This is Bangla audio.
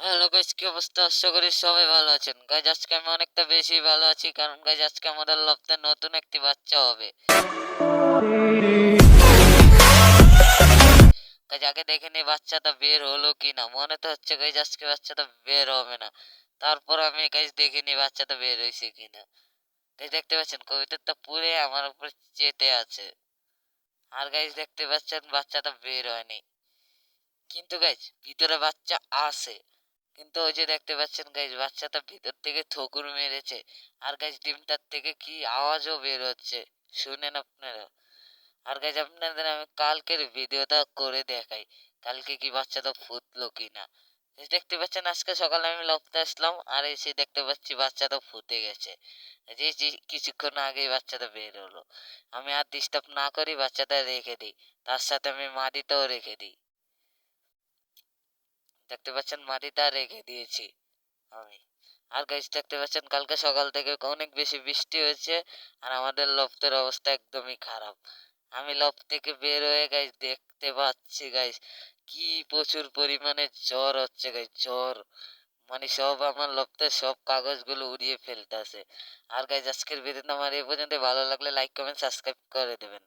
হ্যালো গাইস, কি অবস্থা? আশা করি সবাই ভালো আছেন। গাইস আজকে আমি অনেকটা বেশি ভালো আছি, কারণ গাইস আজকে আমাদের লফটে নতুন একটি বাচ্চা হবে। গাইস আগে দেখে নি বাচ্চাটা বের হলো কিনা। মনে তো হচ্ছে গাইস আজকে বাচ্চাটা বের হবে না। তারপর আমি গাইস দেখে নি বাচ্চাটা বের হয়েছে কিনা। গাইস দেখতে পাচ্ছেন কবিতাটা পুরে আমার উপর চেতে আছে। আর গাইস দেখতে পাচ্ছেন বাচ্চাটা বের হয়নি, কিন্তু গাইস ভিতরে বাচ্চা আছে। কিন্তু ওই যে দেখতে পাচ্ছেন গাইস বাচ্চাটা ভিতর থেকে ঠোকর মেরেছে। আর গাইস ডিমটার থেকে কি আওয়াজও বের হচ্ছে, শুনেন আপনারা। আর গাইস আপনাদের আমি কালকের ভিডিওটা করে দেখাই, কালকে কি বাচ্চাটা ফুটলো কিনা। দেখতে পাচ্ছেন আজকে সকালে আমি লফটে আসলাম, আর এসে দেখতে পাচ্ছি বাচ্চাটা ফুটে গেছে। যে যে কিছুক্ষণ আগেই বাচ্চাটা বের হলো। আমি আর ডিস্টার্ব না করি, বাচ্চাটা রেখে দিই। তার সাথে আমি মাটিটাও রেখে দিই। দেখতে পাচ্ছেন মাটিটা রেখে দিয়েছি আমি। আর গাইস দেখতে পাচ্ছেন কালকে সকাল থেকে অনেক বেশি বৃষ্টি হয়েছে, আর আমাদের লফটের অবস্থা একদমই খারাপ। আমি লফট থেকে বের হয়ে গাইস দেখতে পাচ্ছি গাইস কি প্রচুর পরিমাণে জ্বর হচ্ছে গাইস, জ্বর। মানে সব আমার লফটের সব কাগজগুলো উড়িয়ে ফেলতেছে। আর গাইস আজকের ভিডিওটা আমার এই পর্যন্ত। ভালো লাগলে লাইক কমেন্ট সাবস্ক্রাইব করে দেবেন।